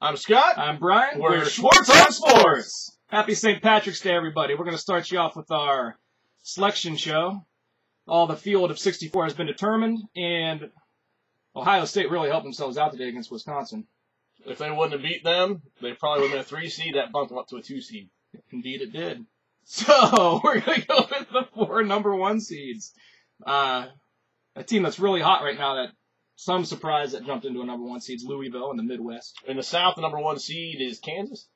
I'm Scott. I'm Brian. We're Schwartz on Sports. Happy St. Patrick's Day, everybody. We're going to start you off with our selection show. All the field of 64 has been determined, and Ohio State really helped themselves out today against Wisconsin. If they wouldn't have beat them, they probably would have been a 3 seed. That bumped them up to a 2 seed. Indeed it did. So, we're going to go with the 4 number 1 seeds. A team that's really hot right now that some surprise that jumped into a number 1 seed is Louisville in the Midwest. In the South, the number 1 seed is Kansas.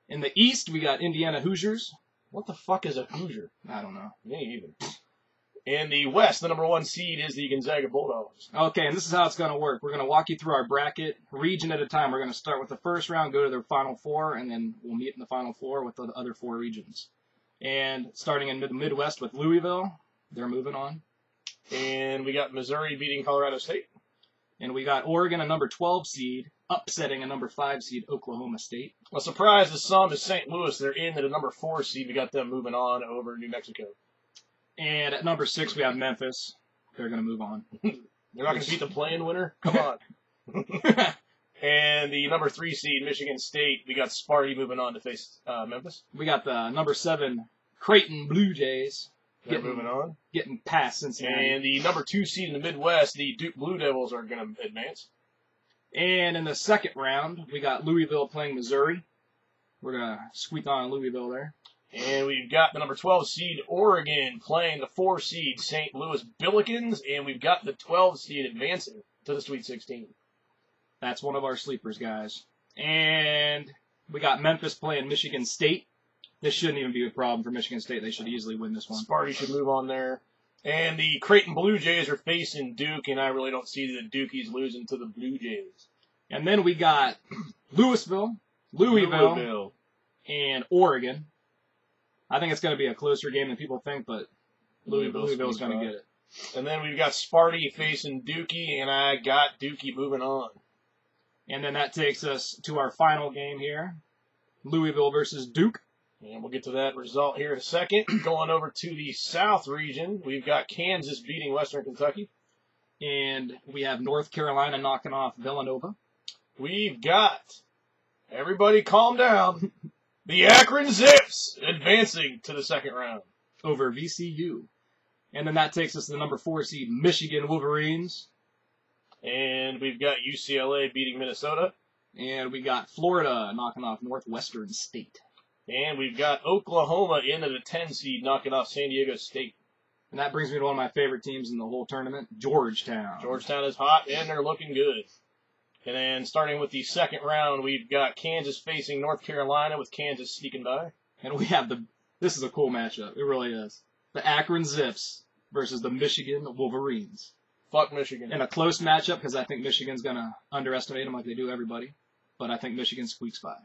In the East, we got Indiana Hoosiers. What the fuck is a Hoosier? I don't know. Me either. In the West, the number 1 seed is the Gonzaga Bulldogs. Okay, and this is how it's going to work. We're going to walk you through our bracket, region at a time. We're going to start with the first round, go to the Final Four, and then we'll meet in the Final Four with the other 4 regions. And starting in the Midwest with Louisville, they're moving on. And we got Missouri beating Colorado State. And we got Oregon, a number 12 seed, upsetting a number 5 seed, Oklahoma State. A surprise to some is St. Louis. They're in at a number 4 seed. We got them moving on over New Mexico. And at number 6, we have Memphis. They're going to move on. They're not going to beat the play-in winner? Come on. And the number 3 seed, Michigan State, we got Sparty moving on to face Memphis. We got the number 7 Creighton Blue Jays. They're moving on. Getting past Cincinnati. And the number 2 seed in the Midwest, the Duke Blue Devils, are going to advance. And in the second round, we got Louisville playing Missouri. We're going to squeak on Louisville there. And we've got the number 12 seed, Oregon, playing the 4 seed, St. Louis Billikens. And we've got the 12 seed advancing to the Sweet 16. That's one of our sleepers, guys. And we got Memphis playing Michigan State. This shouldn't even be a problem for Michigan State. They should easily win this one. Sparty should move on there. And the Creighton Blue Jays are facing Duke, and I really don't see the Dukies losing to the Blue Jays. And then we got Louisville, and Oregon. I think it's going to be a closer game than people think, but Louisville's going to get it. And then we've got Sparty facing Dookie, and I got Dookie moving on. And then that takes us to our final game here, Louisville versus Duke. And we'll get to that result here in a second. Going over to the South region, we've got Kansas beating Western Kentucky. And we have North Carolina knocking off Villanova. We've got, everybody calm down, the Akron Zips advancing to the second round. Over VCU. And then that takes us to the number 4 seed, Michigan Wolverines. And we've got UCLA beating Minnesota. And we got Florida knocking off Northwestern State. And we've got Oklahoma in at a 10 seed knocking off San Diego State. And that brings me to one of my favorite teams in the whole tournament, Georgetown. Georgetown is hot, and they're looking good. And then starting with the second round, we've got Kansas facing North Carolina with Kansas sneaking by. And we have this is a cool matchup. It really is. The Akron Zips versus the Michigan Wolverines. Fuck Michigan. In a close matchup because I think Michigan's going to underestimate them like they do everybody. But I think Michigan squeaks by.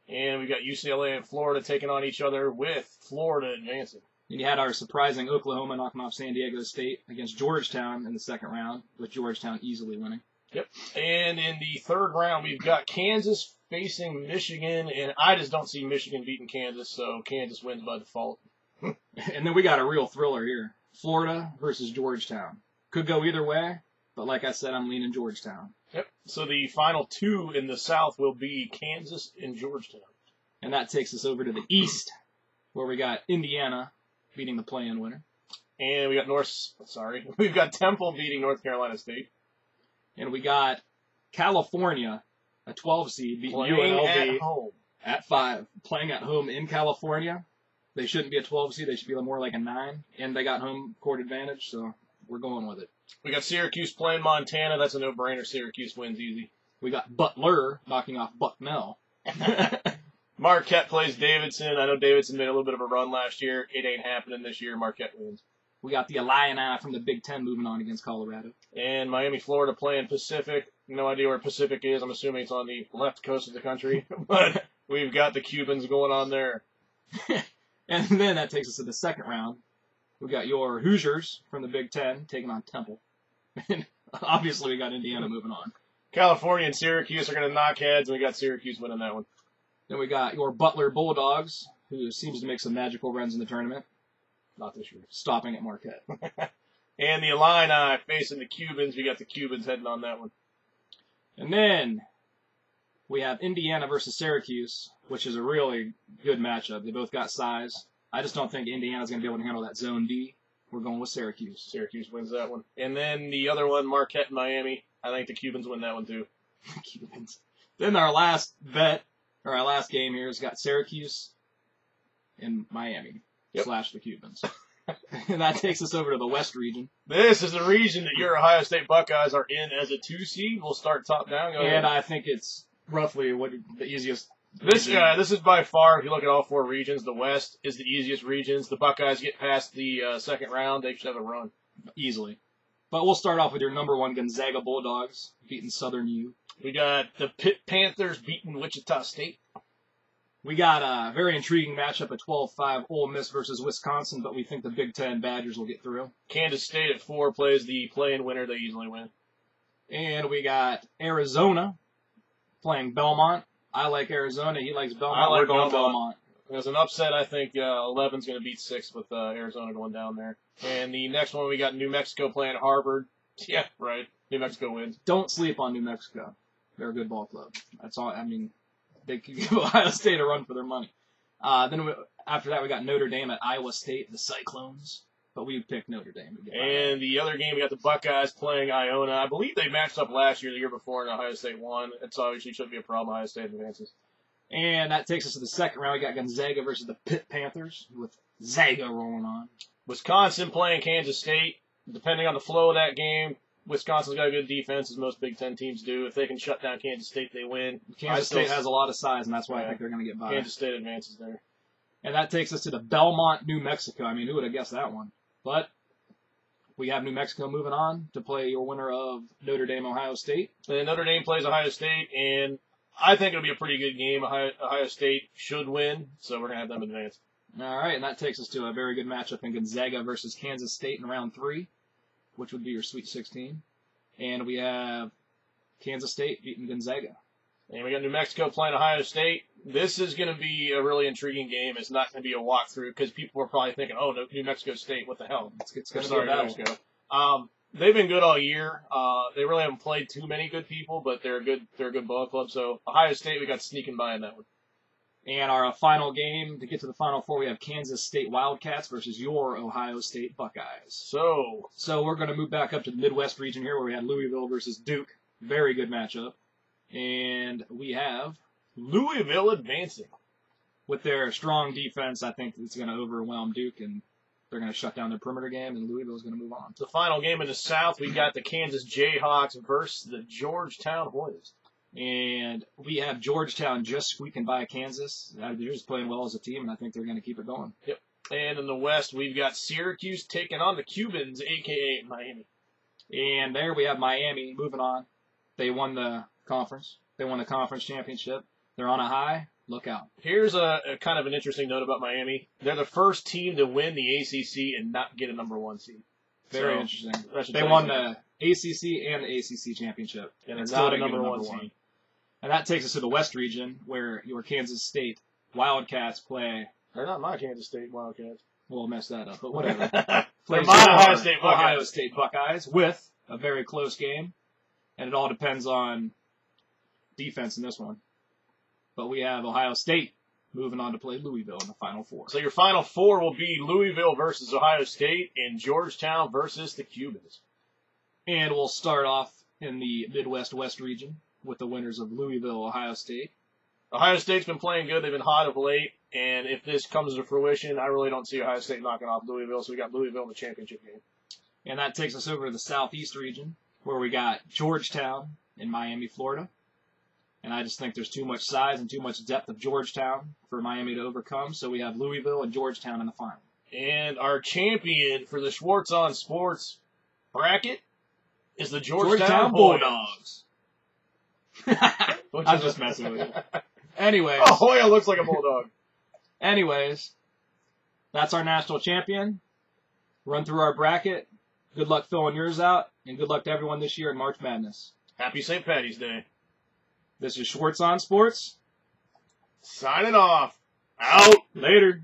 And we've got UCLA and Florida taking on each other with Florida advancing. And you had our surprising Oklahoma knocking off San Diego State against Georgetown in the second round, with Georgetown easily winning. Yep. And in the third round, we've got Kansas facing Michigan, and I just don't see Michigan beating Kansas, so Kansas wins by default. And then we got a real thriller here. Florida versus Georgetown. Could go either way, but like I said, I'm leaning Georgetown. Yep. So the final 2 in the South will be Kansas and Georgetown. And that takes us over to the East, where we got Indiana beating the play-in winner. And we got we've got Temple beating North Carolina State. And we got California, a 12 seed, beating playing UNLV at home. At 5, playing at home in California. They shouldn't be a 12 seed, they should be more like a 9. And they got home court advantage, so we're going with it. We got Syracuse playing Montana. That's a no-brainer. Syracuse wins easy. We got Butler knocking off Bucknell. Marquette plays Davidson. I know Davidson made a little bit of a run last year. It ain't happening this year. Marquette wins. We got the Illini from the Big Ten moving on against Colorado. And Miami, Florida playing Pacific. No idea where Pacific is. I'm assuming it's on the left coast of the country. But we've got the Cubans going on there. And then that takes us to the second round. We got your Hoosiers from the Big Ten taking on Temple. And obviously we got Indiana moving on. California and Syracuse are going to knock heads, and we got Syracuse winning that one. Then we got your Butler Bulldogs, who seems to make some magical runs in the tournament. Not this year. Stopping at Marquette. And the Illini facing the Cubans. We got the Cubans heading on that one. And then we have Indiana versus Syracuse, which is a really good matchup. They both got size. I just don't think Indiana's going to be able to handle that Zone D. We're going with Syracuse. Syracuse wins that one. And then the other one, Marquette and Miami. I think the Cubans win that one too. Cubans. Then our last bet, or our last game here, has got Syracuse and Miami / the Cubans. And that takes us over to the West region. This is the region that your Ohio State Buckeyes are in as a 2 seed. We'll start top down. Go ahead. I think it's roughly what the easiest. This is by far, if you look at all 4 regions, the West is the easiest regions. The Buckeyes get past the second round, they should have a run. Easily. But we'll start off with your number 1 Gonzaga Bulldogs beating Southern U. We got the Pitt Panthers beating Wichita State. We got a very intriguing matchup at 12-5 Ole Miss versus Wisconsin, but we think the Big Ten Badgers will get through. Kansas State at 4 plays the play-in winner. They easily win. And we got Arizona playing Belmont. I like Arizona. He likes Belmont. We're going Belmont. As an upset, I think 11's going to beat 6 with Arizona going down there. And the next one, we got New Mexico playing Harvard. Yeah, right. New Mexico wins. Don't sleep on New Mexico. They're a good ball club. That's all. I mean, they could give Ohio State a run for their money. After that, we got Notre Dame at Iowa State, the Cyclones. But we picked Notre Dame. And the other game, we got the Buckeyes playing Iona. I believe they matched up last year, the year before, and Ohio State won. It's obviously shouldn't be a problem. Ohio State advances. And that takes us to the second round. We got Gonzaga versus the Pitt Panthers with Zaga rolling on. Wisconsin playing Kansas State. Depending on the flow of that game, Wisconsin's got a good defense, as most Big Ten teams do. If they can shut down Kansas State, they win. Kansas State has a lot of size, and that's why I think they're going to get by. Kansas State advances there. And that takes us to the Belmont, New Mexico. I mean, who would have guessed that one? But we have New Mexico moving on to play your winner of Notre Dame, Ohio State. And Notre Dame plays Ohio State, and I think it'll be a pretty good game. Ohio State should win, so we're going to have them advance. All right, and that takes us to a very good matchup in Gonzaga versus Kansas State in round 3, which would be your Sweet 16. And we have Kansas State beating Gonzaga. And we got New Mexico playing Ohio State. This is going to be a really intriguing game. It's not going to be a walkthrough because people are probably thinking, oh, no, New Mexico State, what the hell? It's going to be a battle. New Mexico. They've been good all year. They really haven't played too many good people, but they're a good ball club. So Ohio State, we got sneaking by in that one. And our final game, to get to the Final Four, we have Kansas State Wildcats versus your Ohio State Buckeyes. So we're going to move back up to the Midwest region here where we had Louisville versus Duke. Very good matchup. And we have Louisville advancing. With their strong defense, I think it's going to overwhelm Duke, and they're going to shut down their perimeter game, and Louisville's going to move on. The final game in the South, we got the Kansas Jayhawks versus the Georgetown Hoyas. And we have Georgetown just squeaking by Kansas. They're just playing well as a team, and I think they're going to keep it going. Yep. And in the West, we've got Syracuse taking on the Cubans, a.k.a. Miami. And there we have Miami moving on. They won the conference. They won the conference championship. They're on a high. Look out. Here's a kind of an interesting note about Miami. They're the first team to win the ACC and not get a number 1 seed. Very interesting. They won the ACC and the ACC championship. And it's not a number 1 seed. And that takes us to the West region, where your Kansas State Wildcats play. They're not my Kansas State Wildcats. We'll mess that up, but whatever. They're my Ohio State Buckeyes with a very close game. And it all depends on defense in this one. But we have Ohio State moving on to play Louisville in the Final Four. So your Final Four will be Louisville versus Ohio State and Georgetown versus the Cubans. And we'll start off in the Midwest West region with the winners of Louisville, Ohio State. Ohio State's been playing good. They've been hot of late. And if this comes to fruition, I really don't see Ohio State knocking off Louisville. So we got Louisville in the championship game. And that takes us over to the Southeast region, where we got Georgetown in Miami, Florida. And I just think there's too much size and too much depth of Georgetown for Miami to overcome. So we have Louisville and Georgetown in the final. And our champion for the Schwartz on Sports bracket is the Georgetown Bulldogs. I'm just messing with you. Anyways. Oh, Hoya looks like a bulldog. Anyways, that's our national champion. Run through our bracket. Good luck filling yours out, and good luck to everyone this year in March Madness. Happy St. Patty's Day. This is Schwartz on Sports. Signing off. Out. Later.